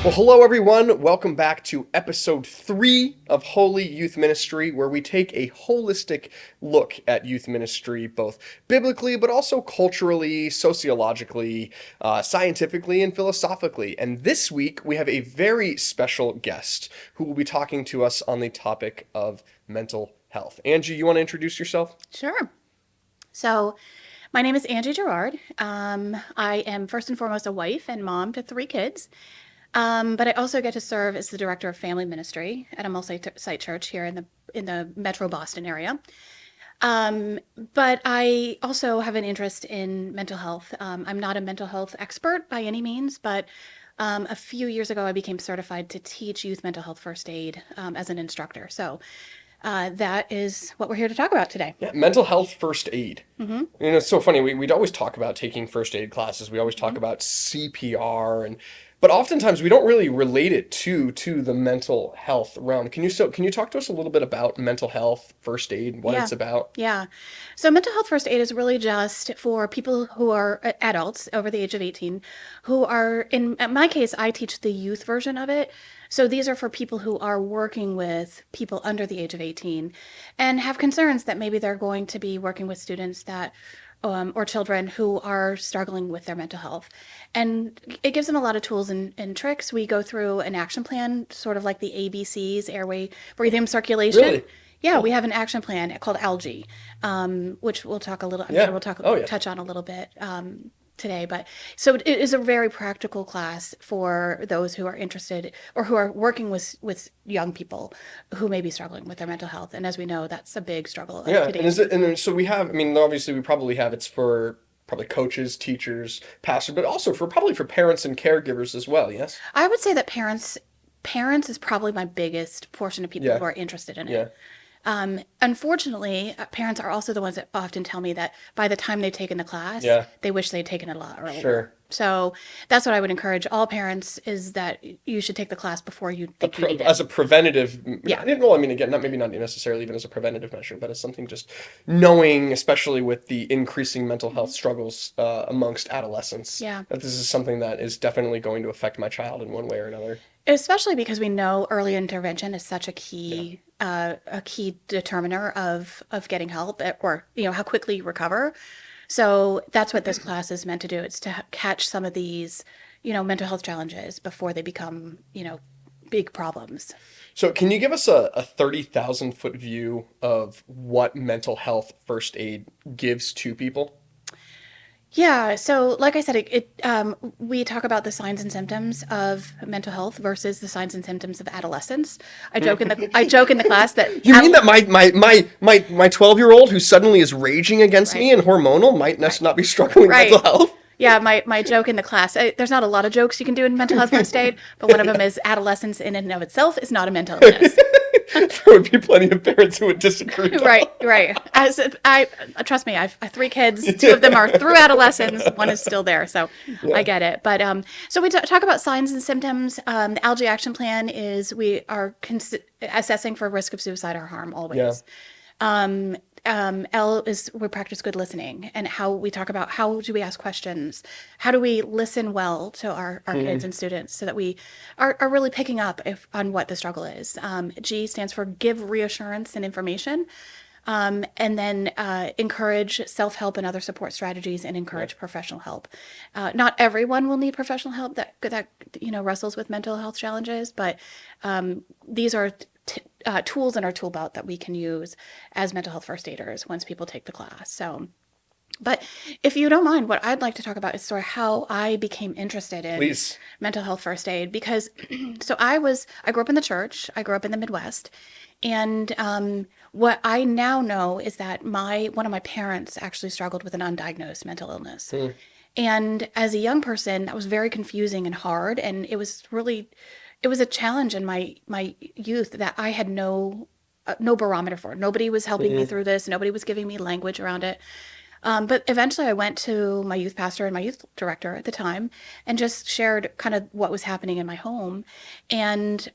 Well, hello everyone. Welcome back to episode 3 of Holy Youth Ministry, where we take a holistic look at youth ministry, both biblically, but also culturally, sociologically, scientifically, and philosophically. And this week, we have a very special guest who will be talking to us on the topic of mental health. Angie, you want to introduce yourself? Sure. So, my name is Angie Gerard. I am first and foremost a wife and mom to 3 kids. But I also get to serve as the director of family ministry at a multi-site church here in the Metro Boston area. Um, but I also have an interest in mental health. I'm not a mental health expert by any means, but a few years ago I became certified to teach youth mental health first aid as an instructor. So that is what we're here to talk about today. Yeah, mental health first aid. Mm-hmm. It's so funny. We'd always talk about taking first aid classes. We always talk about CPR, but oftentimes we don't really relate it to the mental health realm. Can you talk to us a little bit about mental health first aid, what Yeah. it's about? Yeah. So mental health first aid is really just for people who are adults over the age of 18 who are, in my case, I teach the youth version of it. So these are for people who are working with people under the age of 18 and have concerns that maybe they're going to be working with students that or children who are struggling with their mental health. And it gives them a lot of tools and tricks. We go through an action plan, sort of like the ABCs, airway, breathing, circulation. Really? Yeah, we Cool. have an action plan called Algae, which we'll talk a little. I'm sure Yeah. we'll talk Oh yeah. touch on a little bit today. But so it is a very practical class for those who are interested or who are working with young people who may be struggling with their mental health. And as we know, that's a big struggle of Yeah. And today's is it? youth. And then, so we have. I mean, obviously, we probably have. It's for probably coaches, teachers, pastors, but also for probably for parents and caregivers as well. Yes. I would say that parents is probably my biggest portion of people Yeah. who are interested in it. Yeah. Unfortunately, parents are also the ones that often tell me that by the time they've taken the class, Yeah. they wish they'd taken it a lot earlier. Sure. So that's what I would encourage all parents is that you should take the class before you think you need it. As a preventative, Yeah. well, I mean, again, not maybe not necessarily even as a preventative measure, but as something just knowing, especially with the increasing mental health struggles amongst adolescents, Yeah. that this is something that is definitely going to affect my child in one way or another. Especially because we know early intervention is such Yeah. a key determiner of getting help or how quickly you recover. So that's what this class is meant to do. It's to catch some of these, mental health challenges before they become, big problems. So, can you give us a 30,000 foot view of what mental health first aid gives to people? Yeah, so like I said, we talk about the signs and symptoms of mental health versus the signs and symptoms of adolescence. I joke in the class that You mean that my 12-year-old who suddenly is raging against me right, and hormonal might right, not be struggling with mental right. health? Yeah, my joke in the class. There's not a lot of jokes you can do in mental health first aid, but one of them Yeah. is adolescence in and of itself is not a mental illness. There would be plenty of parents who would disagree, Right, though. right. As I trust me, I have 3 kids. 2 of them are through adolescence. One is still there, so I Yeah. get it. But so we talk about signs and symptoms. The Algae Action Plan is we are assessing for risk of suicide or harm Yeah. always. Um, L is we practice good listening and how we talk about how do we ask questions? How do we listen well to our kids and students so that we are really picking up on what the struggle is? G stands for give reassurance and information. And then encourage self-help and other support strategies and Yeah. encourage professional help. Not everyone will need professional help that wrestles with mental health challenges, but these are tools in our tool belt that we can use as mental health first aiders once people take the class. So, but if you don't mind, what I'd like to talk about is sort of how I became interested in Please. mental health first aid because so I grew up in the church. I grew up in the Midwest, and what I now know is that one of my parents actually struggled with an undiagnosed mental illness. Hmm. And as a young person, that was very confusing and hard, and it was a challenge in my youth that I had no barometer for. Nobody was helping me Hmm. through this. Nobody was giving me language around it. But eventually I went to my youth pastor and my youth director at the time and just shared kind of what was happening in my home. And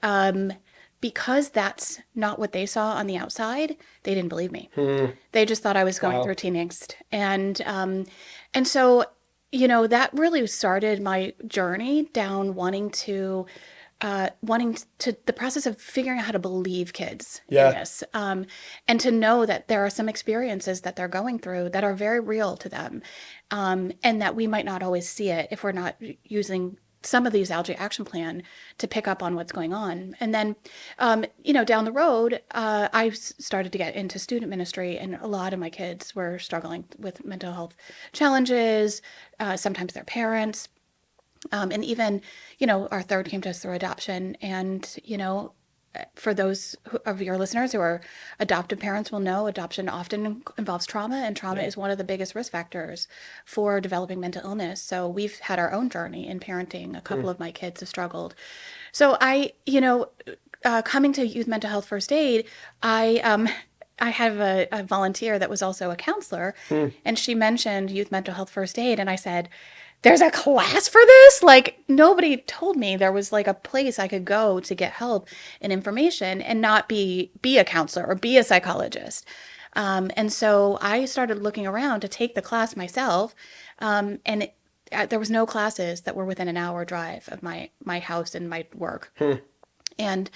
because that's not what they saw on the outside, they didn't believe me. Hmm. They just thought I was going Wow. through teen angst. And so, that really started my journey down wanting to wanting to the process of figuring out how to believe kids in Yeah. this, and to know that there are some experiences that they're going through that are very real to them, and that we might not always see it if we're not using some of these algae action plan to pick up on what's going on. And then, down the road, I started to get into student ministry, and a lot of my kids were struggling with mental health challenges, sometimes their parents. And even, our third came to us through adoption. And, for those of your listeners who are adoptive parents will know adoption often involves trauma, and trauma is one of the biggest risk factors for developing mental illness. So we've had our own journey in parenting. A couple of my kids have struggled. So coming to Youth Mental Health First Aid, I have a volunteer that was also a counselor, and she mentioned Youth Mental Health First Aid, and I said, there's a class for this? Like, nobody told me there was like a place I could go to get help and information and not be a counselor or be a psychologist. And so I started looking around to take the class myself, there was no classes that were within an hour drive of my house and my work. And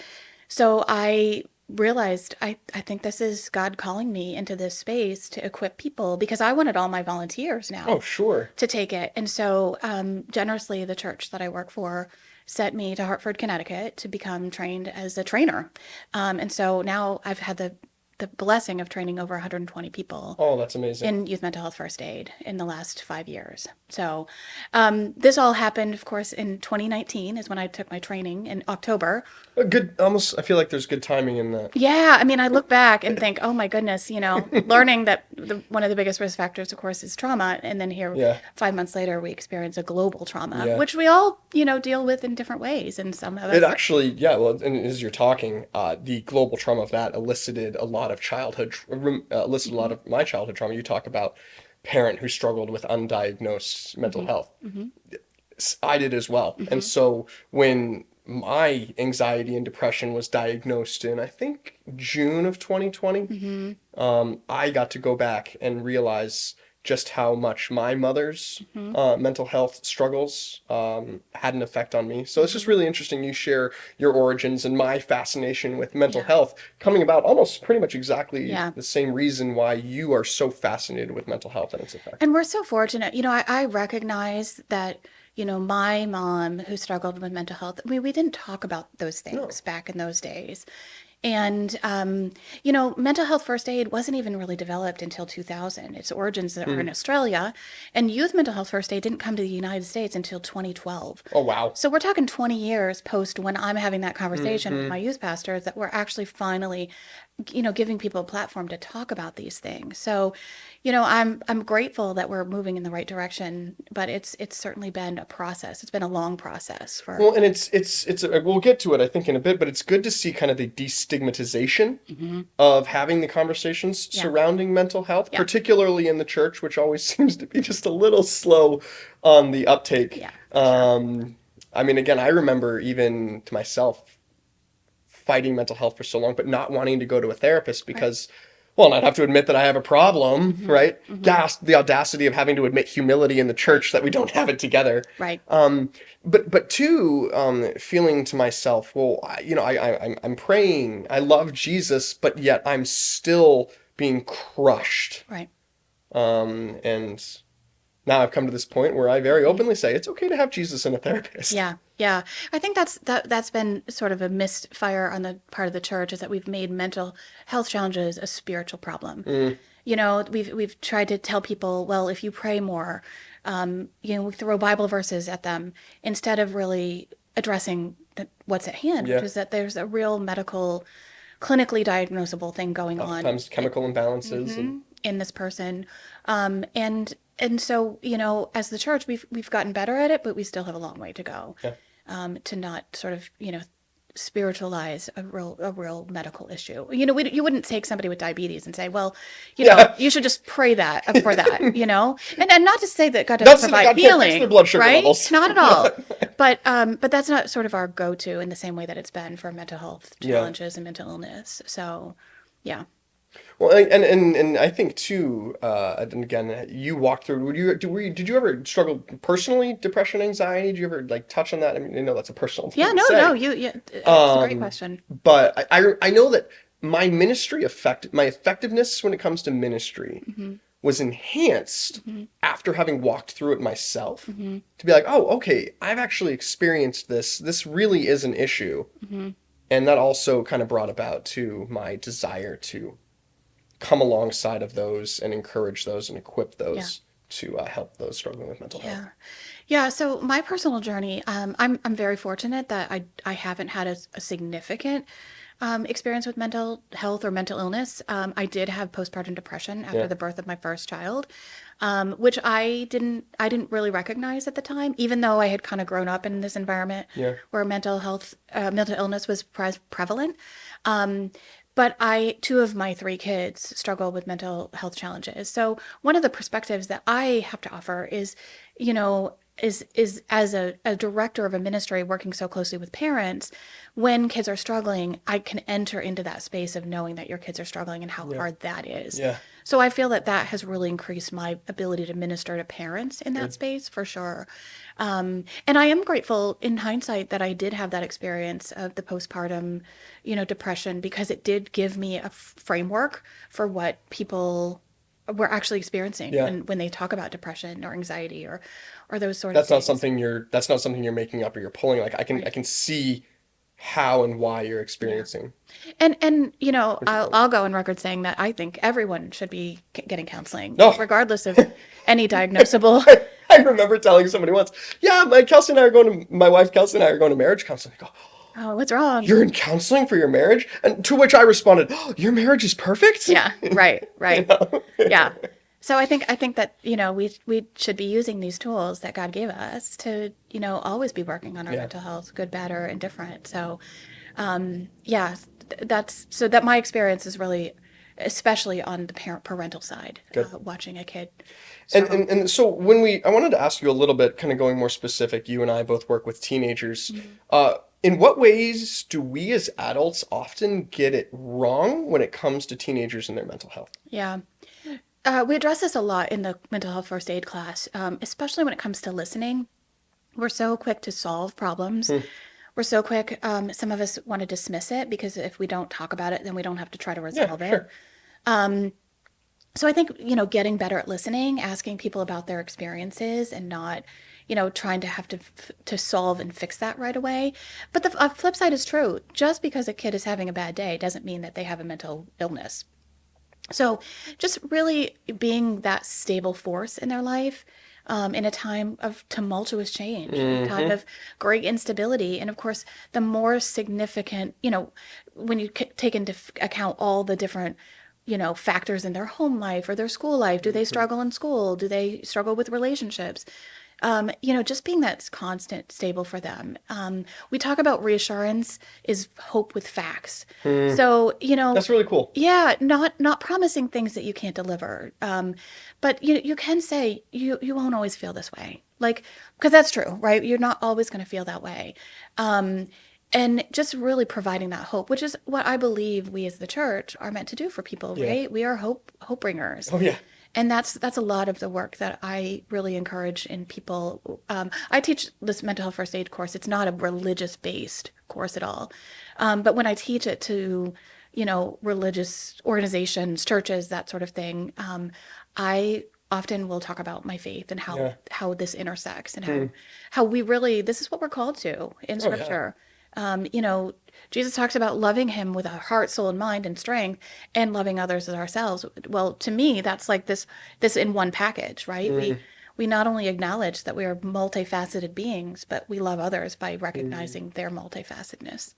so I realized I think this is God calling me into this space to equip people, because I wanted all my volunteers now Oh, sure. to take it. And so generously, the church that I work for sent me to Hartford, Connecticut to become trained as a trainer. And so now I've had the blessing of training over 120 people Oh, that's amazing. in Youth Mental Health First Aid in the last 5 years. So this all happened, of course, in 2019 is when I took my training in October. A good, almost, I feel like there's good timing in that. Yeah, I mean, I look back and think, oh my goodness, learning that one of the biggest risk factors, of course, is trauma. And then here, Yeah. 5 months later, we experience a global trauma, Yeah. which we all, deal with in different ways. And some of It us, actually, yeah, well, and as you're talking, the global trauma of that elicited a lot of elicited a lot of my childhood trauma. You talk about parent who struggled with undiagnosed mental health. I did as well. And so when my anxiety and depression was diagnosed in, I think, June of 2020, I got to go back and realize just how much my mother's mental health struggles had an effect on me. So it's just really interesting you share your origins and my fascination with mental health coming about almost pretty much exactly the same reason why you are so fascinated with mental health and its effect. and we're so fortunate. I recognize that, my mom who struggled with mental health, I mean, we didn't talk about those things back in those days. And, mental health first aid wasn't even really developed until 2000. Its origins are in Australia, and youth mental health first aid didn't come to the United States until 2012. Oh, wow. So we're talking 20 years post when I'm having that conversation with my youth pastors that we're actually finally, giving people a platform to talk about these things. So, I'm grateful that we're moving in the right direction, but it's certainly been a process. It's been a long process for. Well, and we'll get to it, I think, in a bit, but it's good to see kind of the destigmatization of having the conversations surrounding mental health, particularly in the church, which always seems to be just a little slow on the uptake. Yeah, sure. I mean, again, I remember even to myself fighting mental health for so long, but not wanting to go to a therapist because, well, and I'd have to admit that I have a problem, right? The audacity of having to admit humility in the church that we don't have it together. Right. But two, feeling to myself, well, I'm praying, I love Jesus, but yet I'm still being crushed. Right. And now I've come to this point where I very openly say it's okay to have Jesus and a therapist. Yeah. Yeah. I think that's been sort of a misfire on the part of the church, is that we've made mental health challenges a spiritual problem. We've tried to tell people, well, if you pray more, we throw Bible verses at them instead of really addressing what's at hand, which is that there's a real medical, clinically diagnosable thing going on. Sometimes chemical imbalances in this person. And so, as the church, we've gotten better at it, but we still have a long way to go to not sort of, spiritualize a real medical issue. You wouldn't take somebody with diabetes and say, well, you should just pray that for that, and not to say that God doesn't provide healing, fix their blood sugar right? levels. Not at all. But that's not sort of our go-to in the same way that it's been for mental health challenges and mental illness. So, yeah. Well, and I think too, and again, you walked through, did you ever struggle personally, depression, anxiety? Did you ever like touch on that? I mean, I know that's a personal Yeah, thing to no, no, say. it's a great question. But I know that my effectiveness when it comes to ministry Hmm. was enhanced Hmm. after having walked through it myself. Hmm. To be like, oh, okay, I've actually experienced this. This really is an issue. Hmm. And that also kind of brought about to my desire to come alongside of those and encourage those and equip Yeah. those to help those struggling with mental health. Yeah. Yeah, so my personal journey, I'm very fortunate that I haven't had a significant experience with mental health or mental illness. I did have postpartum depression after Yeah. the birth of my first child, which I didn't really recognize at the time, even though I had kind of grown up in this environment Yeah. where mental illness was prevalent. Um, but two of my three kids struggle with mental health challenges. So one of the perspectives that I have to offer is, you know, is as a director of a ministry working so closely with parents, when kids are struggling, I can enter into that space of knowing that your kids are struggling and how Yeah. hard that is. Yeah. So I feel that that has really increased my ability to minister to parents in that Good. space for sure. And I am grateful in hindsight that I did have that experience of the postpartum, depression, because it did give me a framework for what people were actually experiencing Yeah. when they talk about depression or anxiety or those sort of That's not things. something you're making up or you're pulling. Like I Right. can see how and why you're Yeah. experiencing, And which is I'll really I'll go on record saying that I think everyone should be getting counseling, no. regardless of any diagnosable. I remember telling somebody once, yeah, my wife Kelsey and I are going to marriage counseling. They go, Oh, what's wrong? you're in counseling for your marriage? And to which I responded, oh, your marriage is perfect? Yeah, right, You right. know? Yeah. So I think that, we should be using these tools that God gave us to, always be working on our Yeah, mental health, good, bad, or indifferent. So, yeah, that's so that my experience is really, especially on the parental side, good. watching a kid And, struggle. and and so I wanted to ask you a little bit, kind of going more specific. You and I both work with teenagers. Mhm. In what ways do we as adults often get it wrong when it comes to teenagers and their mental health? Yeah. We address this a lot in the mental health first aid class, especially when it comes to listening. We're so quick to solve problems. Hmm. We're so quick. Some of us want to dismiss it because if we don't talk about it, then we don't have to try to Yeah, resolve it. sure. So I think, getting better at listening, asking people about their experiences and not, trying to have to solve and fix that right away. But the flip side is true. Just because a kid is having a bad day doesn't mean that they have a mental illness. So just really being that stable force in their life, in a time of tumultuous change, a time Hmm. of great instability. And of course, the more significant, when you take into account all the different, factors in their home life or their school life. Do they Hmm. struggle in school? Do they struggle with relationships? Just being that constant stable for them. We talk about reassurance is hope with facts. Hmm. So, That's really cool. yeah, not promising things that you can't deliver. But you can say you won't always feel this way. Like, because that's true, right? You're not always going to feel that way. Um, and just really providing that hope, which is what I believe we as the church are meant to do for people, Yeah. right? We are hope bringers. Oh yeah. And that's a lot of the work that I really encourage in people. I teach this mental health first aid course. It's not a religious based course at all. But when I teach it to, religious organizations, churches, that sort of thing, I often will talk about my faith and Yeah. how this intersects and Hmm. how we really, this is what we're called to in Oh yeah. scripture. Jesus talks about loving him with our heart, soul, and mind and strength, and loving others as ourselves. Well, to me, that's like this in one package, right? Hmm. We not only acknowledge that we are multifaceted beings, but we love others by Hmm. recognizing their multifacetedness.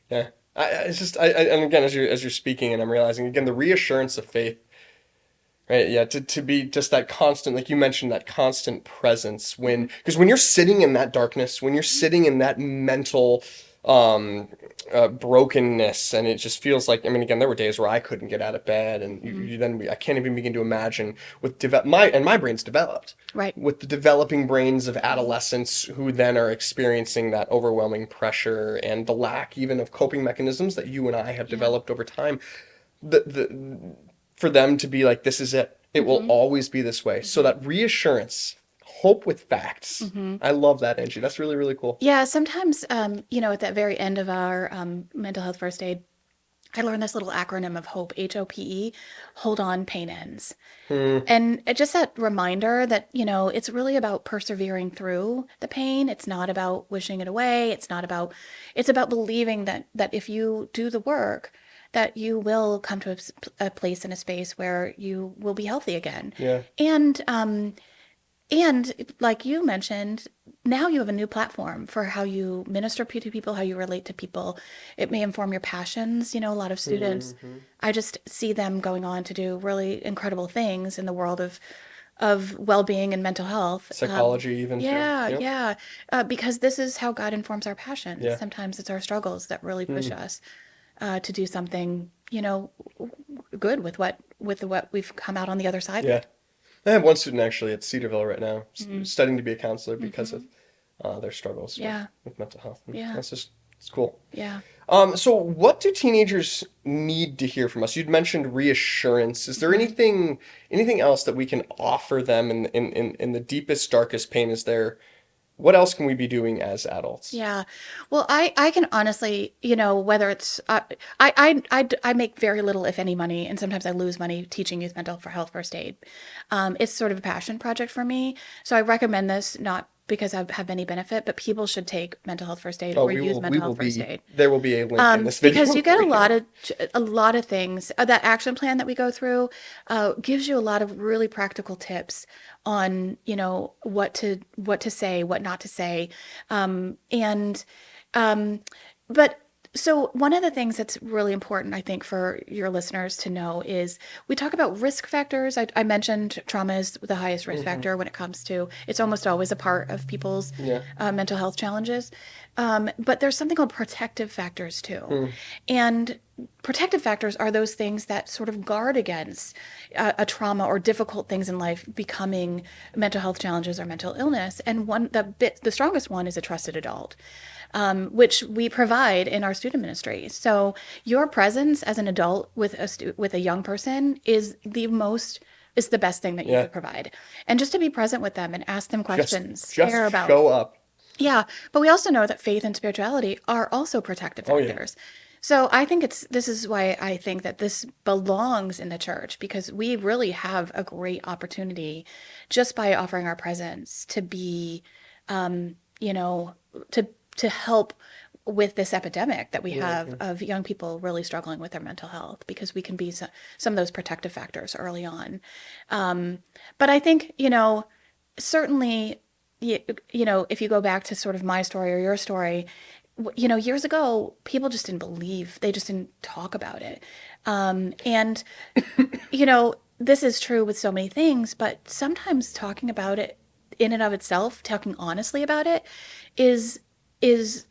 Yeah. It's just and again as you're speaking and I'm realizing again the reassurance of faith. Right, yeah, to be just that constant, like you mentioned, that constant presence Mhm. because when you're sitting in that darkness, when you're sitting in that mental um brokenness, and it just feels like, I mean, again, there were days where I couldn't get out of bed, and Mhm. I can't even begin to imagine with my brain's developed Right. with the developing brains of adolescents who then are experiencing that overwhelming pressure and the lack even of coping mechanisms that you and I have Yeah. developed over time. The for them to be like, this is it. It will Mm-hmm. always be this way. So that reassurance, hope with facts. Mm-hmm. I love that, Angie. That's really, really cool. Yeah, sometimes, at that very end of our mental health first aid, I learned this little acronym of HOPE, HOPE, hold on, pain ends. Hmm. And just that reminder that, it's really about persevering through the pain. It's not about wishing it away. It's about believing that if you do the work, that you will come to a place in a space where you will be healthy again. Yeah. And like you mentioned, now you have a new platform for how you minister to people, how you relate to people. It may inform your passions. A lot of students, Hmm. I just see them going on to do really incredible things in the world of well-being and mental health. Psychology even too. Yeah, Yep. yeah, because this is how God informs our passions. Yeah. Sometimes it's our struggles that really push Hmm. us to do something, good with what we've come out on the other side Yeah. with. I have one student actually at Cedarville right now, Mm-hmm. studying to be a counselor because Mm-hmm. of their struggles Yeah, with mental health. And yeah, it's cool. yeah. So what do teenagers need to hear from us? You'd mentioned reassurance. Is there Mm-hmm. anything else that we can offer them in the deepest, darkest pain? Is there what else can we be doing as adults? Yeah. Well, I can honestly, whether it's, I make very little, if any, money, and sometimes I lose money teaching youth mental health first aid. It's sort of a passion project for me. So I recommend this not because I have any benefit, but people should take mental health first aid Oh, or use we mental will health first be aid. there will be a link in this Because video you get for you. a lot of things. That action plan that we go through gives you a lot of really practical tips on, what to say, what not to say, and but so one of the things that's really important, I think, for your listeners to know is we talk about risk factors. I mentioned trauma is the highest risk Hmm. factor when it comes to, it's almost always a part of people's Yeah. mental health challenges. But there's something called protective factors too. Hmm. And protective factors are those things that sort of guard against a trauma or difficult things in life becoming mental health challenges or mental illness. And the strongest one is a trusted adult, which we provide in our student ministry. So your presence as an adult with a young person is the best thing that you Yeah. could provide. And just to be present with them and ask them questions, Just care about. show up. Yeah, but we also know that faith and spirituality are also protective Oh yeah. factors. So I think this is why I think that this belongs in the church, because we really have a great opportunity just by offering our presence to be, um, you know, to help with this epidemic that we have Hmm. of young people really struggling with their mental health, because we can be some of those protective factors early on. Um, but I think, certainly, if you go back to sort of my story or your story, years ago, people just didn't believe, they just didn't talk about it. And, this is true with so many things, but sometimes talking about it in and of itself, talking honestly about it is, it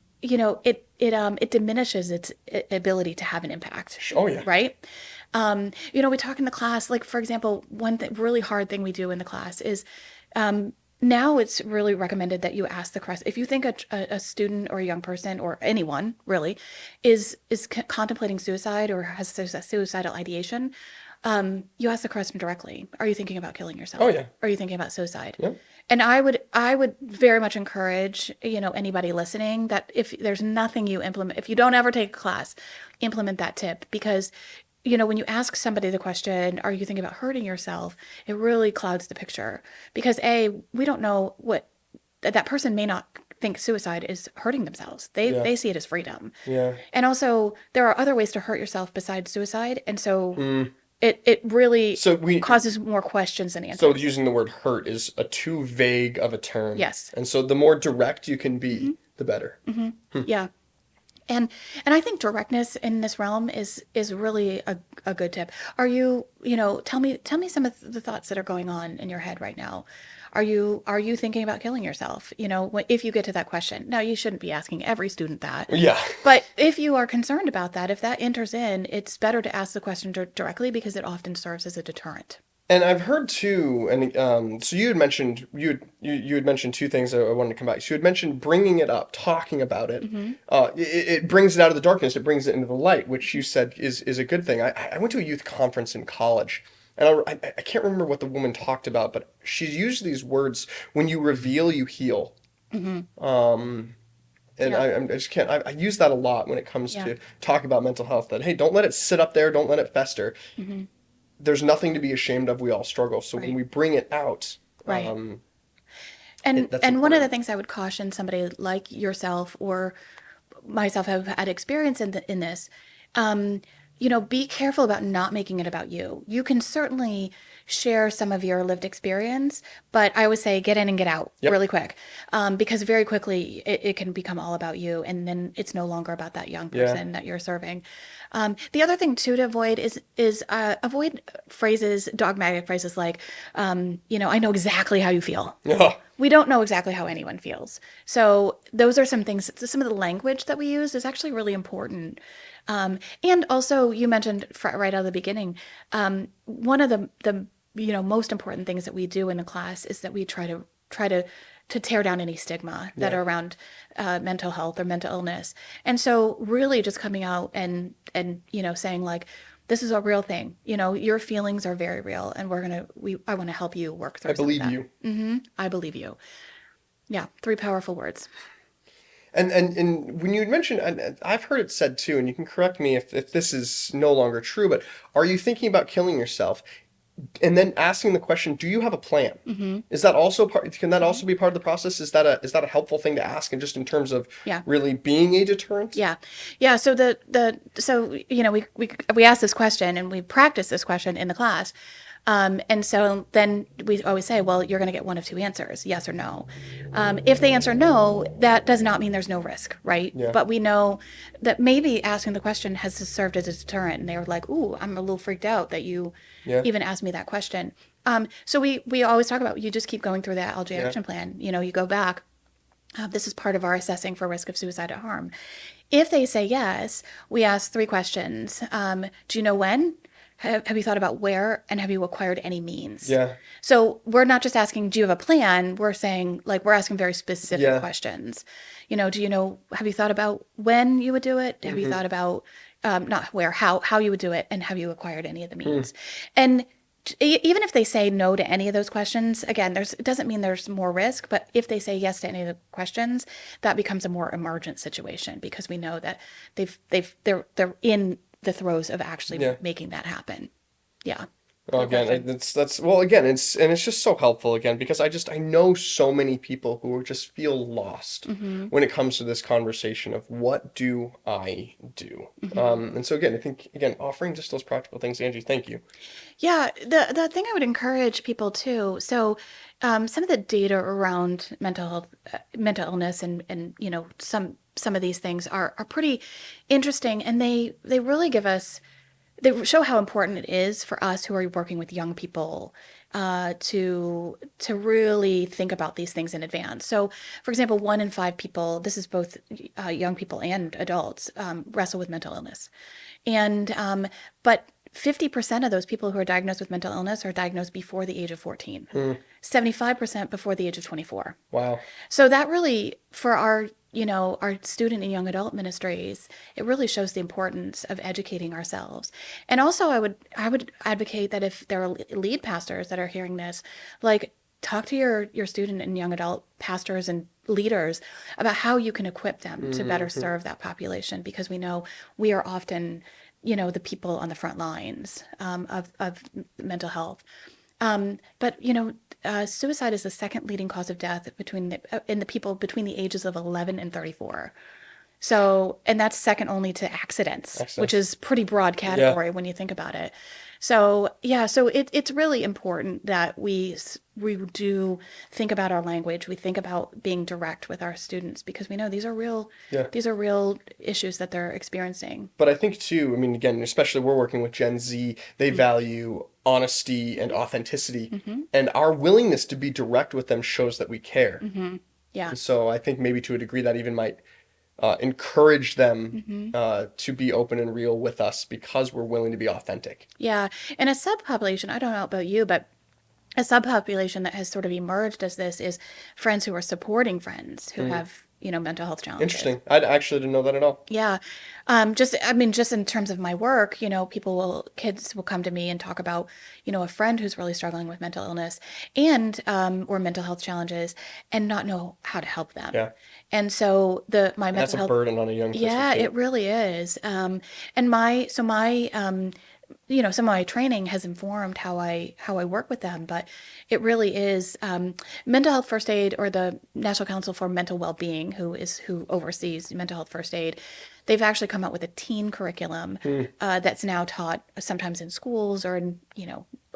diminishes its ability to have an impact, Oh yeah. right? We talk in the class, like, for example, really hard thing we do in the class is, now it's really recommended that you ask the question. If you think a student or a young person or anyone really is contemplating suicide or has suicidal ideation, you ask the question directly. Are you thinking about killing Oh yourself? yeah. Are you thinking about suicide? Yep. And I would very much encourage, anybody listening, that if there's nothing you implement, if you don't ever take a class, implement that tip, because when you ask somebody the question, are you thinking about hurting yourself? It really clouds the picture, because we don't know what that person may not think suicide is hurting themselves. They Yeah. they see it as freedom. Yeah. And also there are other ways to hurt yourself besides suicide. And so Mm. it really So we causes more questions than so answers. using the word hurt is a too vague of a term. Yes. And so the more direct you can Hmm. be, the better. Hmm. Hmm. Yeah. And I think directness in this realm is really a good tip. Are you, tell me some of the thoughts that are going on in your head right now. Are you thinking about killing yourself? If you get to that question. Now, you shouldn't be asking every student that. Yeah. But if you are concerned about that, if that enters in, it's better to ask the question directly, because it often serves as a deterrent. And I've heard too, and so you had mentioned you had mentioned two things I wanted to come back. So you had mentioned bringing it up, talking about it. Hmm. It brings it out of the darkness. It brings it into the light, which you said is a good thing. I went to a youth conference in college, and I can't remember what the woman talked about, but she used these words: "When you reveal, you heal." Hmm. Um, and Yeah. I just can't. I use that a lot when it comes Yeah. to talking about mental health. That hey, don't let it sit up there. Don't let it fester. Hmm. There's nothing to be ashamed of. We all struggle. So when Right. we bring it out, Right. that's And one of the important. things I would caution somebody like yourself or myself have had experience in this, um, be careful about not making it about you. You can certainly share some of your lived experience, but I always say get in and get out Yep. really quick, because very quickly it can become all about you, and then it's no longer about that young Yeah. person that you're serving. The other thing too to avoid is avoid phrases, dogmatic phrases like, I know exactly how you feel. Yeah. We don't know exactly how anyone feels. So those are some things, some of the language that we use is actually really important. And also you mentioned right out of the beginning, one of the most important things that we do in the class is that we try to tear down any stigma that Yeah. are around mental health or mental illness. And so really just coming out and saying like, this is a real thing. Your feelings are very real, and I want to help you work I through some of believe that. you. I believe you. Yeah, three powerful words. And when you had mentioned, and I've heard it said too, and you can correct me if this is no longer true, but are you thinking about killing yourself? And then asking the question, do you have a plan? Hmm. Is that also part, can that Hmm. also be part of the process? Is that a helpful thing to ask and just in terms of Yeah. really being a deterrent? Yeah. Yeah. So we ask this question and we practice this question in the class. And so then we always say, well, you're going to get one of two answers, yes or no. If they answer no, that does not mean there's no risk, right? Yeah. But we know that maybe asking the question has served as a deterrent. And they were like, ooh, I'm a little freaked out that you Yeah. even asked me that question. So we always talk about you just keep going through that LG Yeah. action plan. You go back. This is part of our assessing for risk of suicide at harm. If they say yes, we ask three questions. Do you know when? Have you thought about where? And have you acquired any means? Yeah. So we're not just asking, do you have a plan? We're saying, like, we're asking very specific Yeah. questions. Have you thought about when you would do it? Have you Hmm. thought about, not where, how you would do it? And have you acquired any of the Hmm. means? And even if they say no to any of those questions, again, it doesn't mean there's more risk, but if they say yes to any of the questions, that becomes a more emergent situation because we know that they're in the throes of actually Yeah. making that happen. Yeah. Well, Good again, question. that's well, again, it's just so helpful again because I know so many people who just feel lost Hmm. when it comes to this conversation of what do I do? Hmm. And so again, I think again offering just those practical things, Angie. Thank you. Yeah, the thing I would encourage people too. So, some of the data around mental health, mental illness, and some of these things are pretty interesting, and they really give us they show how important it is for us who are working with young people to really think about these things in advance. So, for example, 1 in 5 people, this is both young people and adults, wrestle with mental illness, and but 50% of those people who are diagnosed with mental illness are diagnosed before the age of 14. Hmm. 75% before the age of 24. Wow. So that really, for our student and young adult ministries, it really shows the importance of educating ourselves. And also, I would advocate that if there are lead pastors that are hearing this, like talk to your student and young adult pastors and leaders about how you can equip them to better Hmm. serve that population because we know we are often, the people on the front lines of mental health. But suicide is the second leading cause of death in the people between the ages of 11 and 34. So, and that's second only to accidents, which Access. is pretty broad Yeah. category when you think about it. So, yeah, so it's really important that we do think about our language. We think about being direct with our students because we know Yeah. these are real issues that they're experiencing. But I think too, I mean, again, especially we're working with Gen Z, they value honesty and authenticity, Mm-hmm. and our willingness to be direct with them shows that we care. Mm-hmm. Yeah. And so I think maybe to a degree that even might encourage them Hmm. to be open and real with us because we're willing to be authentic. Yeah. And a subpopulation, I don't know about you, but a subpopulation that has sort of emerged as this is friends who are supporting friends who Mm. have, mental health challenges. Interesting. I actually didn't know that at all. Yeah. Just in terms of my work, kids will come to me and talk about, a friend who's really struggling with mental illness and, or mental health challenges and not know how to help them. Yeah. And so my And that's mental a health, burden on a young person yeah, too. it really is. And some of my training has informed how I work with them, but it really is mental health first aid, or the National Council for Mental Well-being, who oversees mental health first aid. They've actually come out with a teen curriculum Hmm. that's now taught sometimes in schools or in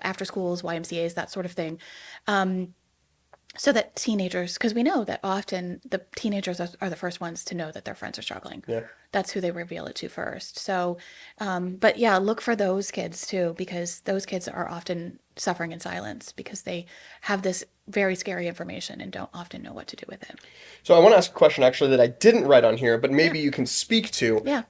after schools, YMCA's, that sort of thing. So that teenagers, because we know that often the teenagers are the first ones to know that their friends are struggling. Yeah. That's who they reveal it to first. So, but yeah, look for those kids too, because those kids are often suffering in silence because they have this very scary information and don't often know what to do with it. So I want to ask a question actually that I didn't write on here, but Yeah, maybe you can speak to. yeah.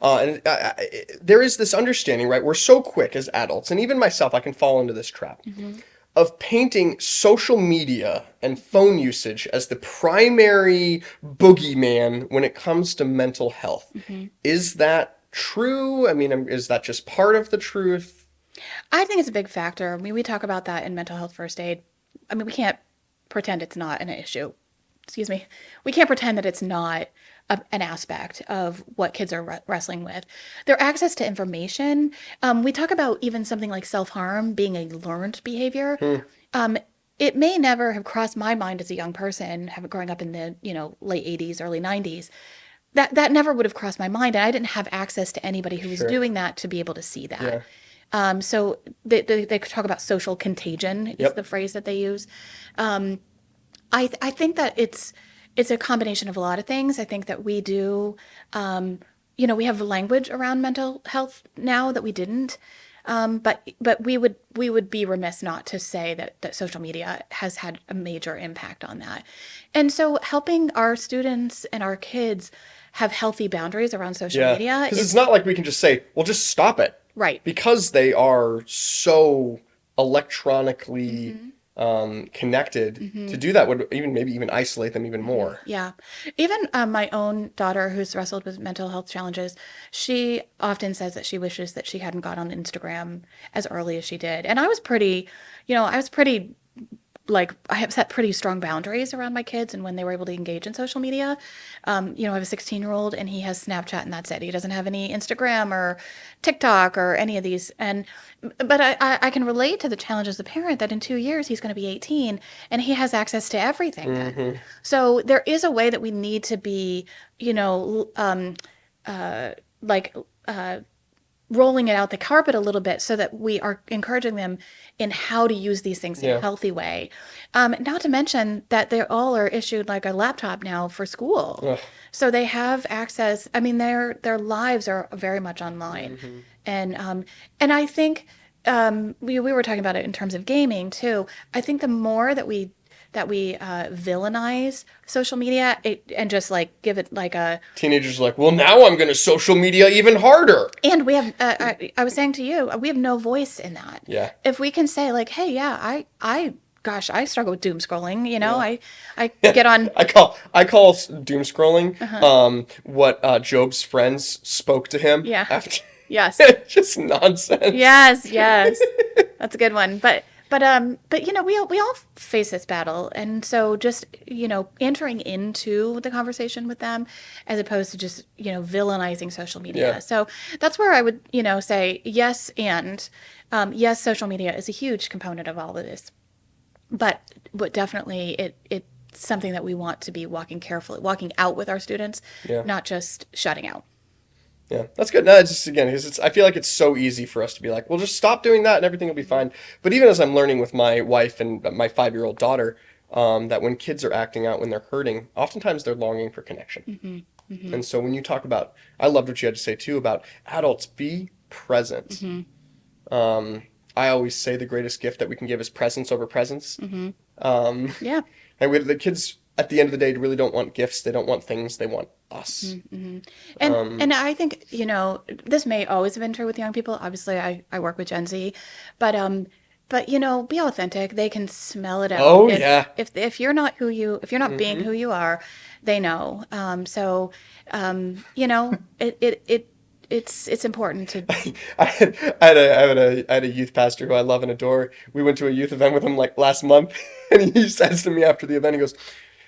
There is this understanding, right? We're so quick as adults, and even myself, I can fall into this trap Hmm. of painting social media and phone usage as the primary boogeyman when it comes to mental health. Hmm. Is that true? I mean, is that just part of the truth? I think it's a big factor. I mean, we talk about that in mental health first aid. I mean, we can't pretend it's not an issue. Excuse me. We can't pretend that it's not an aspect of what kids are wrestling with. Their access to information. We talk about even something like self-harm being a learned behavior. Hmm. Um, it may never have crossed my mind as a young person, growing up in the late '80s, early '90s. That never would have crossed my mind, and I didn't have access to anybody who was Sure. doing that to be able to see that. Yeah. So they talk about social contagion is the Yep. phrase that they use. Um, I think that it's a combination of a lot of things. I think that we do, we have language around mental health now that we didn't. But we would be remiss not to say that social media has had a major impact on that. And so helping our students and our kids have healthy boundaries around social Yeah. media Because it's is not like we can just say, well, just stop it. right. Because they are so electronically Hmm. connected, Hmm. to do that would maybe even isolate them even Hmm. more. Yeah. Even my own daughter, who's wrestled with mental health challenges, she often says that she wishes that she hadn't got on Instagram as early as she did. And I was pretty, like, I have set pretty strong boundaries around my kids and when they were able to engage in social media. I have a 16-year-old and he has Snapchat and that's it. He doesn't have any Instagram or TikTok or any of these. But I can relate to the challenge as a parent that in 2 years he's going to be 18 and he has access to everything then. Hmm. So there is a way that we need to be, you know, uh, like rolling it out the carpet a little bit so that we are encouraging them in how to use these things in a Yeah. healthy way. Not to mention that they all are issued like a laptop now for school. Ugh. So they have access. I mean, their lives are very much online. Hmm. And I think we were talking about it in terms of gaming too. I think the more that we villainize social media and just like give it like a. Teenagers are like, well, now I'm going to social media even harder. And we have, I was saying to you, we have no voice in that. Yeah. If we can say like, hey, yeah, gosh, I struggle with doom scrolling. Yeah. I get on. I call doom scrolling Uh-huh. what Job's friends spoke to him Yeah. after. Yes. Just nonsense. Yes. Yes. That's a good one. But we all face this battle, and so just entering into the conversation with them, as opposed to just villainizing social media. Yeah. So that's where I would say yes, and yes, social media is a huge component of all of this, but definitely it's something that we want to be walking out with our students, Yeah. not just shutting out. Yeah, that's good. No, it's just again, 'cause I feel like it's so easy for us to be like, well, just stop doing that and everything will be fine. But even as I'm learning with my wife and my 5-year-old daughter, that when kids are acting out when they're hurting, oftentimes they're longing for connection. Hmm. Hmm. And so when you talk about, I loved what you had to say too about adults be present. Hmm. I always say the greatest gift that we can give is presence over presence. Hmm. Um, Yeah. and with the kids at the end of the day really don't want gifts. They don't want things. They want us. Mm-hmm. And I think, this may always have been true with young people. Obviously, I work with Gen Z, but be authentic. They can smell it out. Oh yeah. If you're not if you're not being Hmm. who you are, they know. It's important to. I had a youth pastor who I love and adore. We went to a youth event with him like last month, and he says to me after the event, he goes,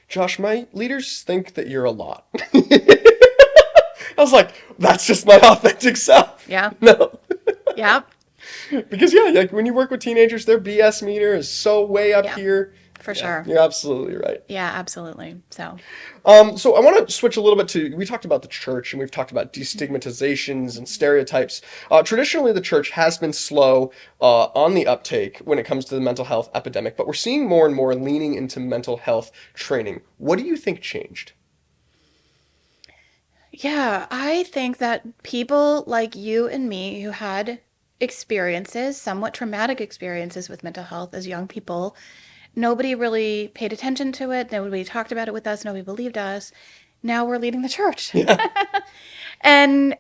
"Josh, my leaders think that you're a lot." I was like, "That's just my authentic self." Yeah. No. Yeah. Because yeah, like when you work with teenagers, their BS meter is so way up Yeah. here. For Yeah, sure. you're absolutely right. Yeah, absolutely. So, So I want to switch a little bit to, we talked about the church and we've talked about destigmatizations and stereotypes. Traditionally, the church has been slow on the uptake when it comes to the mental health epidemic, but we're seeing more and more leaning into mental health training. What do you think changed? yeah, I think that people like you and me who had experiences, somewhat traumatic experiences with mental health as young people, nobody really paid attention to it. Nobody talked about it with us. Nobody believed us. Now we're leading the church. Yeah. And,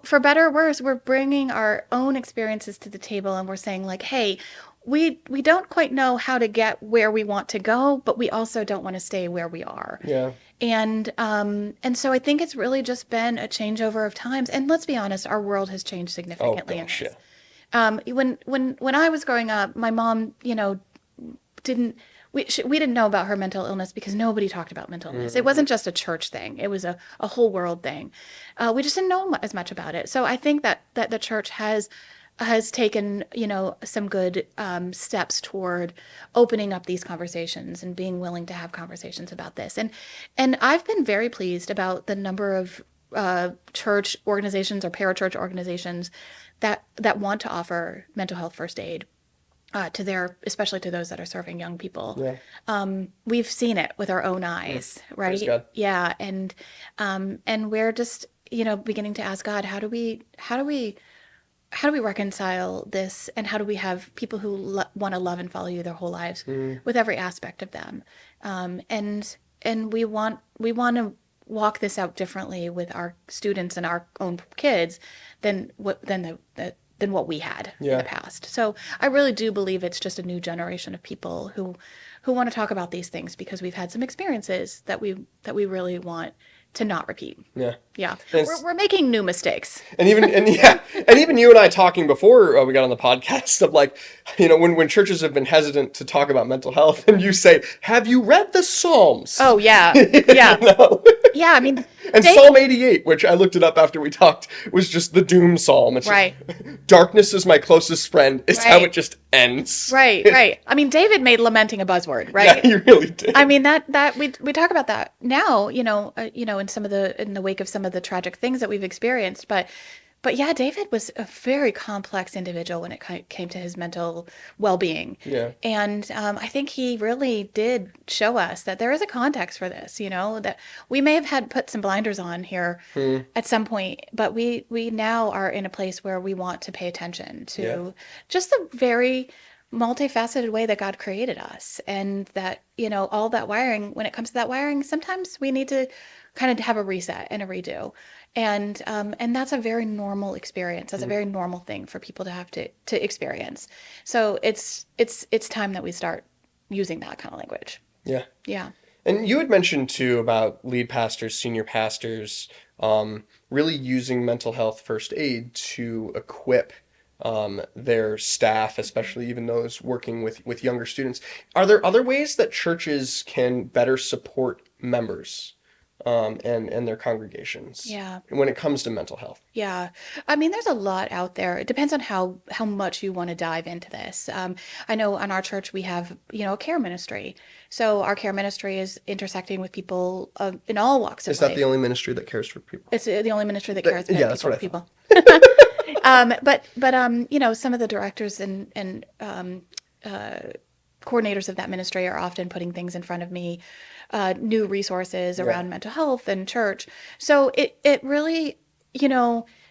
for better or worse, we're bringing our own experiences to the table and we're saying, like, hey, we don't quite know how to get where we want to go, but we also don't want to stay where we are. Yeah. And so I think it's really just been a changeover of times. And let's be honest, our world has changed Oh significantly in gosh, this. yeah. When I was growing up, my mom, didn't we didn't know about her mental illness because nobody talked about mental illness. It wasn't just a church thing; it was a whole world thing. We just didn't know as much about it. So I think that the church has taken some good steps toward opening up these conversations and being willing to have conversations about this. And I've been very pleased about the number of church organizations or parachurch organizations that want to offer mental health first aid especially to those that are serving young people. Yeah. We've seen it with our own eyes, Praise right? God. Yeah, and we're just beginning to ask God, how do we reconcile this, and how do we have people who want to love and follow you their whole lives with every aspect of them, and we want to walk this out differently with our students and our own kids than what we had in Yeah. the past. So I really do believe it's just a new generation of people who want to talk about these things because we've had some experiences that we really want to not repeat. Yeah. Yeah, And we're making new mistakes. And even you and I talking before we got on the podcast of like, when churches have been hesitant to talk about mental health, and you say, "Have you read the Psalms?" Oh yeah, yeah, You know? yeah. I mean, And Dave- Psalm 88, which I looked it up after we talked, was just the doom psalm. It's just, Right. darkness is my closest friend. Is how Right. it just ends. right. I mean, David made lamenting a buzzword, right? Yeah, you really did. I mean that we talk about that now, in the wake of some of the tragic things that we've experienced, but yeah, David was a very complex individual when it came to his mental well-being. Yeah. And I think he really did show us that there is a context for this, that we may have had put some blinders on here at some point, but we now are in a place where we want to pay attention to just the very multifaceted way that God created us, and that all that wiring, when it comes to that wiring, sometimes we need to kind of have a reset and a redo, and that's a very normal experience. That's a very normal thing for people to have to experience. So it's time that we start using that kind of language. Yeah. Yeah. And you had mentioned too about lead pastors, senior pastors, really using mental health first aid to equip their staff, especially even those working with younger students. Are there other ways that churches can better support members and their congregations Yeah. when it comes to mental health? Yeah. I mean, there's a lot out there. It depends on how much you want to dive into this. I know on our church we have, a care ministry. So our care ministry is intersecting with people in all walks of Is life. that the only ministry that cares for people? It's the only ministry that cares about Yeah, that's what I people. thought. But some of the directors and coordinators of that ministry are often putting things in front of me, new resources around mental health and church. So it really,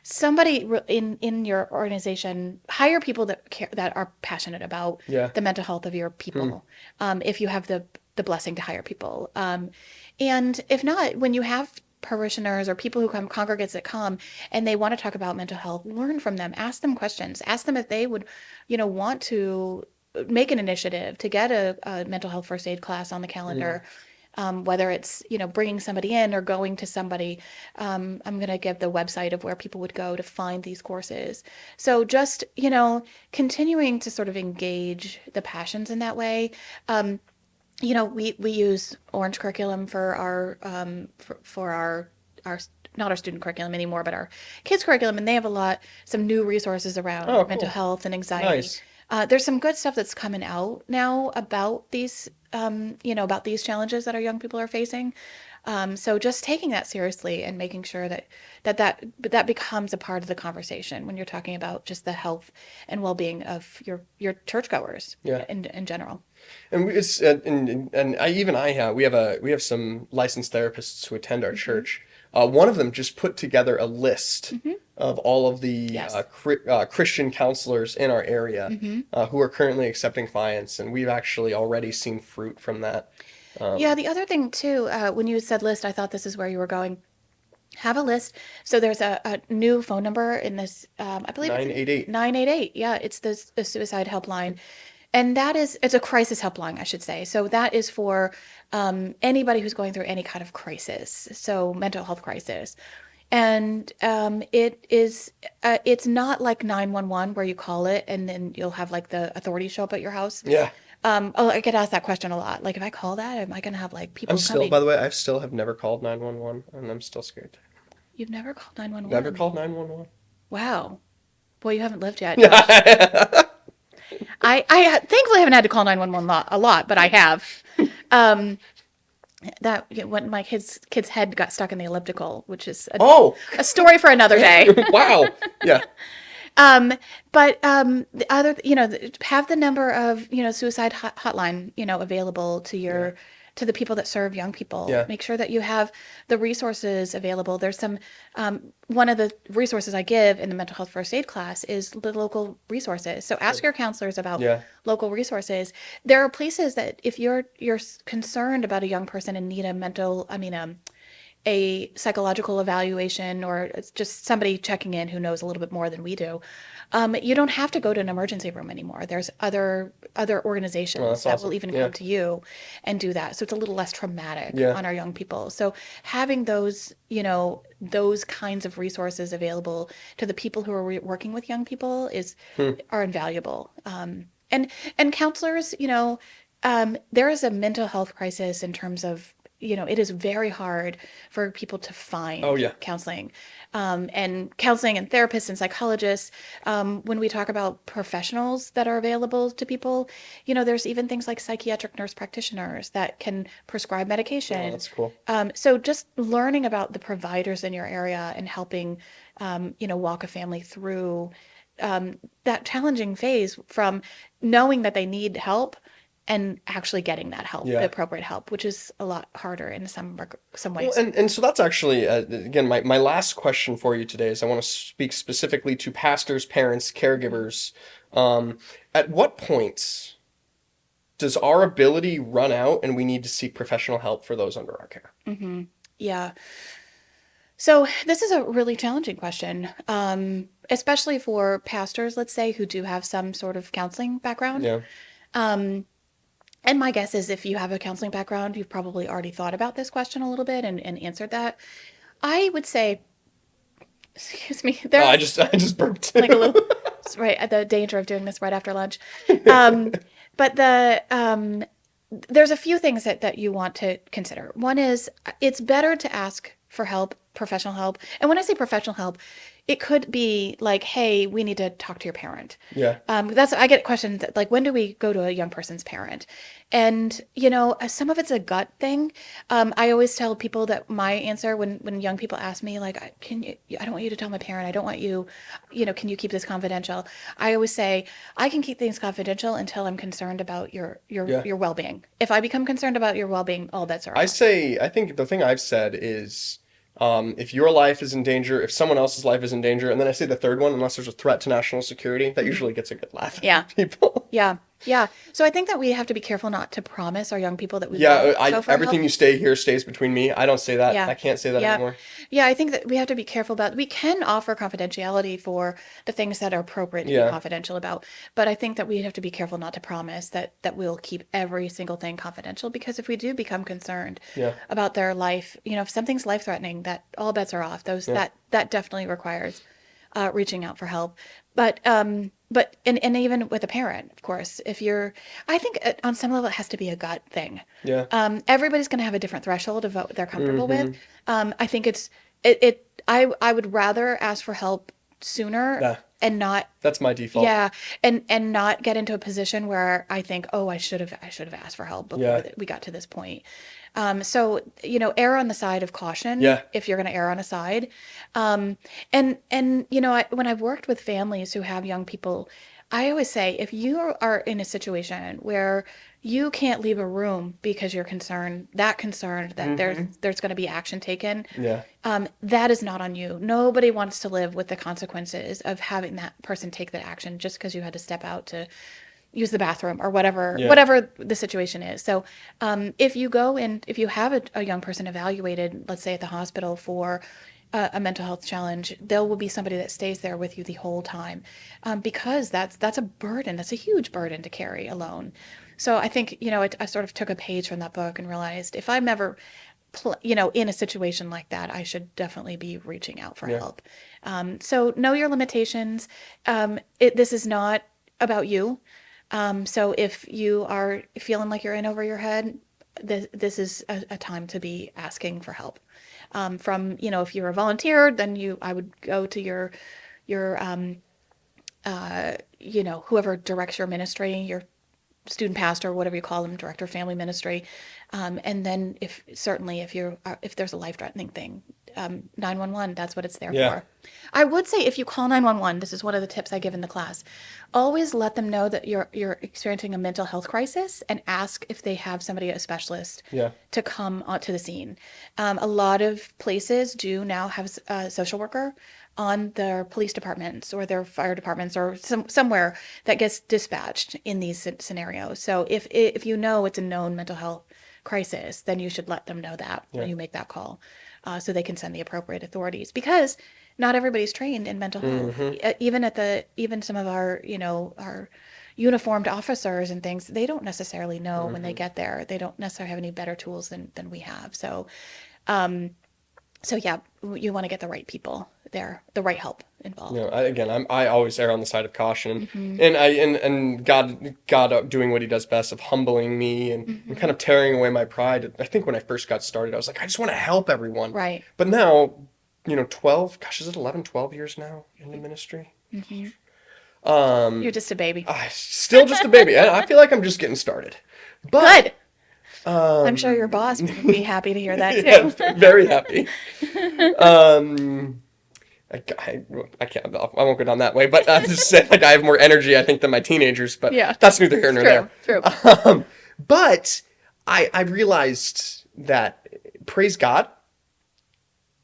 somebody in your organization, hire people that care, that are passionate about Yeah. the mental health of your people. If you have the blessing to hire people. And if not, when you have parishioners or people who come, congregates that come, and they want to talk about mental health, learn from them, ask them questions, ask them if they would, want to make an initiative to get a mental health first aid class on the calendar. Whether it's, bringing somebody in or going to somebody. I'm going to give the website of where people would go to find these courses. So just, continuing to sort of engage the passions in that way. We use Orange curriculum for our not our student curriculum anymore, but our kids curriculum, and they have some new resources around mental Cool. health and anxiety. Nice. There's some good stuff that's coming out now about these, about these challenges that our young people are facing. So just taking that seriously and making sure that becomes a part of the conversation when you're talking about just the health and well-being of your churchgoers Yeah. in general. And we have some licensed therapists who attend our church. One of them just put together a list of all of the Yes. Christian counselors in our area who are currently accepting clients, and we've actually already seen fruit from that. Yeah, the other thing too, when you said list, I thought this is where you were going. Have a list. So there's a new phone number in this, I believe it's 988. 988. Yeah, it's the suicide helpline. And it's a crisis helpline, I should say. So that is for anybody who's going through any kind of crisis, so mental health crisis. And it's not like 911 where you call it and then you'll have like the authorities show up at your house. Yeah. I get asked that question a lot. Like, if I call that, am I going to have like people coming? By the way, I still have never called 911, and I'm still scared. You've never called 911? Never called 911. Wow. Boy, you haven't lived yet. Yeah. I thankfully haven't had to call 911 a lot, but I have. When my kid's head got stuck in the elliptical, which is a story for another day. Wow. Yeah. But the other, have the number of, suicide hotline, available to the people that serve young people. Yeah. Make sure that you have the resources available. There's one of the resources I give in the mental health first aid class is the local resources. So ask your counselors about local resources. There are places that if you're concerned about a young person and need a psychological evaluation, or it's just somebody checking in who knows a little bit more than we do, you don't have to go to an emergency room anymore. There's other organizations that will even come to you and do that. So it's a little less traumatic on our young people. So having those kinds of resources available to the people who are working with young people are invaluable. And counselors, there is a mental health crisis in terms of, it is very hard for people to find counseling. And counseling and therapists and psychologists, when we talk about professionals that are available to people, there's even things like psychiatric nurse practitioners that can prescribe medication. Oh, that's cool. So just learning about the providers in your area and helping, walk a family through that challenging phase from knowing that they need help and actually getting that help, the appropriate help, which is a lot harder in some ways. Well, and so that's actually, again, my last question for you today is I want to speak specifically to pastors, parents, caregivers. At what point does our ability run out and we need to seek professional help for those under our care? Mm-hmm. Yeah. So this is a really challenging question, especially for pastors, let's say, who do have some sort of counseling background. Yeah. And my guess is if you have a counseling background, you've probably already thought about this question a little bit and answered that. I would say, excuse me, I just burped. like a little, right, at the danger of doing this right after lunch. But there's a few things that you want to consider. One is it's better to ask for help, professional help. And when I say professional help, it could be like, hey, we need to talk to your parent. Yeah. I get questions like, when do we go to a young person's parent? And, some of it's a gut thing. I always tell people that my answer when young people ask me, like, I don't want you to tell my parent. I don't want you, can you keep this confidential? I always say, I can keep things confidential until I'm concerned about your well-being. If I become concerned about your well-being, all bets are off. I think the thing I've said is, if your life is in danger, if someone else's life is in danger, and then I say the third one, unless there's a threat to national security, that usually gets a good laugh out of people. Yeah. Yeah. So I think that we have to be careful not to promise our young people that we Yeah, will I go for everything help. you say here stays between me. I don't say that. Yeah. I can't say that Yeah. anymore. Yeah, I think that we have to be careful about we can offer confidentiality for the things that are appropriate to be Yeah, confidential about, but I think that we have to be careful not to promise that we'll keep every single thing confidential because if we do become concerned yeah, about their life, if something's life-threatening, that all bets are off. Those yeah. that definitely requires reaching out for help. But even with a parent, of course, if you're, I think on some level it has to be a gut thing. Yeah. Everybody's going to have a different threshold of what they're comfortable with. Mm-hmm. I think I would rather ask for help sooner Yeah, and not, that's my default. yeah, and not get into a position where I think, oh, I should have asked for help before Yeah, we got to this point. So err on the side of caution yeah. if you're going to err on a side. And when I've worked with families who have young people, I always say if you are in a situation where you can't leave a room because you're concerned that Mm-hmm. there's going to be action taken, Yeah, that is not on you. Nobody wants to live with the consequences of having that person take that action just because you had to step out to use the bathroom or whatever yeah, whatever the situation is. So if you go and if you have a young person evaluated, let's say at the hospital for a mental health challenge, there will be somebody that stays there with you the whole time, because that's a burden. That's a huge burden to carry alone. So I think I sort of took a page from that book and realized if I'm ever in a situation like that, I should definitely be reaching out for yeah, help. So know your limitations. This is not about you. So if you are feeling like you're in over your head, this is a time to be asking for help. If you're a volunteer, then I would go to your whoever directs your ministry, your student pastor, whatever you call them, director of family ministry. And then if there's a life-threatening thing, 911, that's what it's there yeah, for. I would say if you call 911, this is one of the tips I give in the class, always let them know that you're experiencing a mental health crisis and ask if they have somebody, a specialist, yeah. to come onto the scene. A lot of places do now have a social worker on their police departments or their fire departments or somewhere that gets dispatched in these scenarios. So if you know it's a known mental health crisis, then you should let them know that Yeah. when you make that call, so they can send the appropriate authorities. Because not everybody's trained in mental health. Mm-hmm. Even some of our uniformed officers and things, they don't necessarily know when they Mm-hmm. get there. They don't necessarily have any better tools than we have. So yeah, you want to get the right people there, the right help You involved. know, I always err on the side of caution, Hmm. and God doing what He does best of humbling me and kind Hmm. of tearing away my pride. I think when I first got started, I was like, I just want to help everyone, Right. but now, 12, gosh, is it 11, 12 years now in the ministry? Hmm. You're Um, just a baby. I still just a baby. I feel like I'm just getting started, but Good. I'm sure your um, boss would be happy to hear that yeah, too. very happy. Um, I can't. I won't go down that way. But I just said like I have more energy, I think, than my teenagers. But Yeah. that's neither here nor True. there. True. But I realized that, praise God,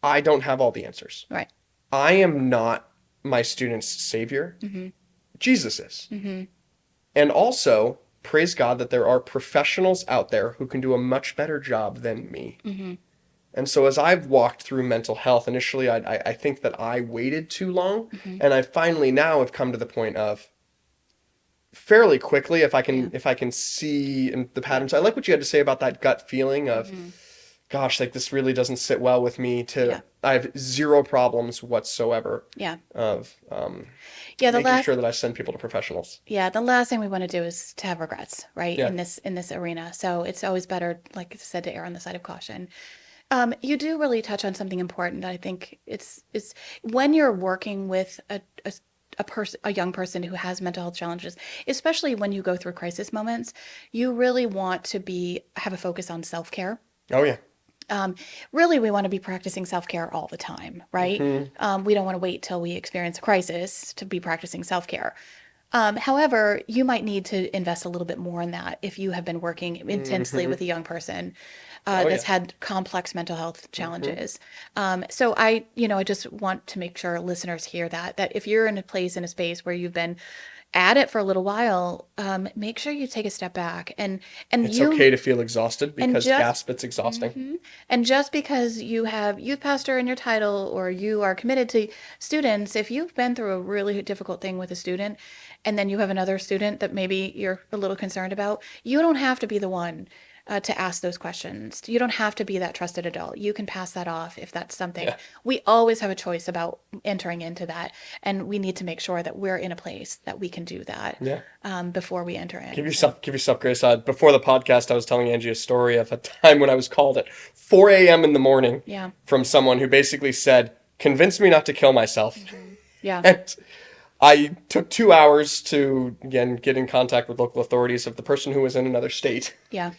I don't have all the answers. Right. I am not my students' savior. Hmm. Jesus is. Hmm. And also, praise God that there are professionals out there who can do a much better job than me. Hmm. And so as I've walked through mental health, initially I think that I waited too long, Hmm. and I finally now have come to the point of fairly quickly if I Yeah. can see the patterns. I like what you had to say about that gut feeling of, Hmm. gosh, like this really doesn't sit well with me. Yeah. I have zero problems whatsoever Yeah. of Yeah. making sure that I send people to professionals. The last thing we want to do is to have regrets, right? Yeah, In this arena. So it's always better, like I said, to err on the side of caution. You do really touch on something important. I think it's when you're working with a young person who has mental health challenges, especially when you go through crisis moments, you really want to have a focus on self-care. oh yeah, Um, Really, we want to be practicing self-care all the time, right? hmm, We don't want to wait till we experience a crisis to be practicing self-care. However, you might need to invest a little bit more in that if you have been working intensely hmm, with a young person oh that's yeah, had complex mental health hmm, challenges. So I just want to make sure listeners hear that if you're in a place in a space where you've been at it for a little while, make sure you take a step back and It's you okay to feel exhausted and because just gasp, it's exhausting. and just because you have youth pastor in your title or you are committed to students, if you've been through a really difficult thing with a student and then you have another student that maybe you're a little concerned about, you don't have to be the one to ask those questions. You don't have to be that trusted adult. You can pass that off if that's something. Yeah. We always have a choice about entering into that, and we need to make sure that we're in a place that we can do that Yeah. before we enter in. Give yourself grace. Before the podcast, I was telling Angie a story of a time when I was called at 4 a.m. in the morning Yeah. from someone who basically said, "Convince me not to kill myself." Yeah. And I took 2 hours to, again, get in contact with local authorities of the person who was in another state. Yeah.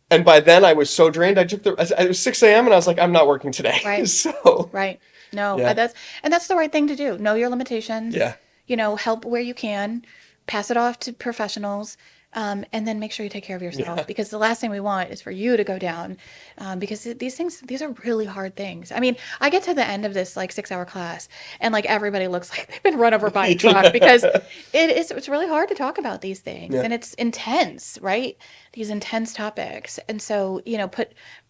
And by then I was so drained, it was 6 a.m. and I was like, I'm not working today. Right. So, Right. No, Yeah. that's the right thing to do. Know your limitations. yeah. Help where you can, pass it off to professionals, and then make sure you take care of yourself, Yeah. because the last thing we want is for you to go down, because these are really hard things. I mean, I get to the end of this like 6-hour class and like everybody looks like they've been run over by a truck because it's really hard to talk about these things, Yeah. and it's intense, right? These intense topics. And so,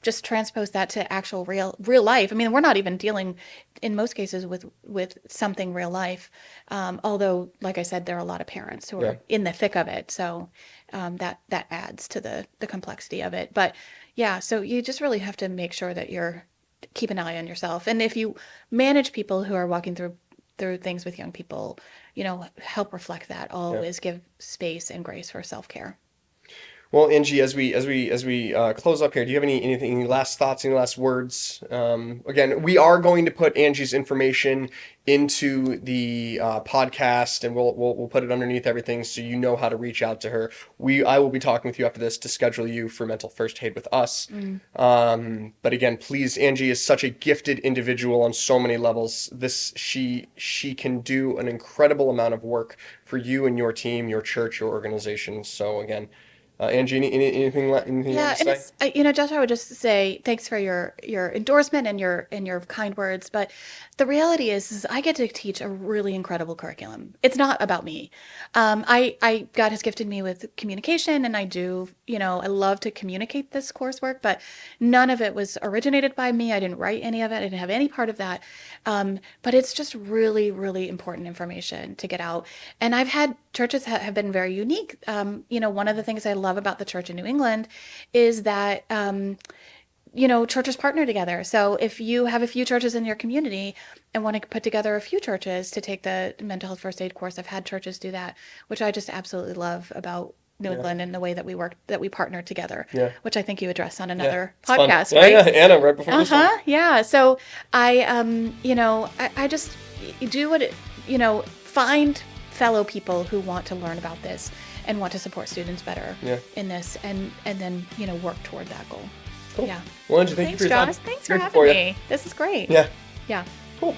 just transpose that to actual real life. I mean, we're not even dealing in most cases with something real life. Although, like I said, there are a lot of parents who are Yeah. in the thick of it. So that adds to the complexity of it. But yeah, so you just really have to make sure that keep an eye on yourself. And if you manage people who are walking through things with young people, help reflect that. Always give space and grace for self-care. Well, Angie, as we close up here, do you have any last thoughts, any last words? Again, we are going to put Angie's information into the podcast, and we'll put it underneath everything, so you know how to reach out to her. I will be talking with you after this to schedule you for mental first aid with us. But again, please, Angie is such a gifted individual on so many levels. She can do an incredible amount of work for you and your team, your church, your organization. So again. Angie, anything you want Yeah, to and say? it's Josh, I would just say thanks for your endorsement and your kind words. But the reality is I get to teach a really incredible curriculum. It's not about me. God has gifted me with communication, and I do. I love to communicate this coursework, but none of it was originated by me. I didn't write any of it. I didn't have any part of that. But it's just really, really important information to get out. And I've had churches have been very unique. One of the things I love about the church in New England is that churches partner together. So if you have a few churches in your community and want to put together a few churches to take the mental health first aid course, I've had churches do that, which I just absolutely love about New England and the way that we work, that we partner together, which I think you addressed on another podcast, fun. right? Yeah, Anna, right before this one. Yeah. So I just do find fellow people who want to learn about this and want to support students better in this, and then work toward that goal. Cool. Yeah. Well, Angie, thank you Thanks, for your time. Josh. Thanks for Grateful having for you. me. This is great. Yeah. Yeah. Cool.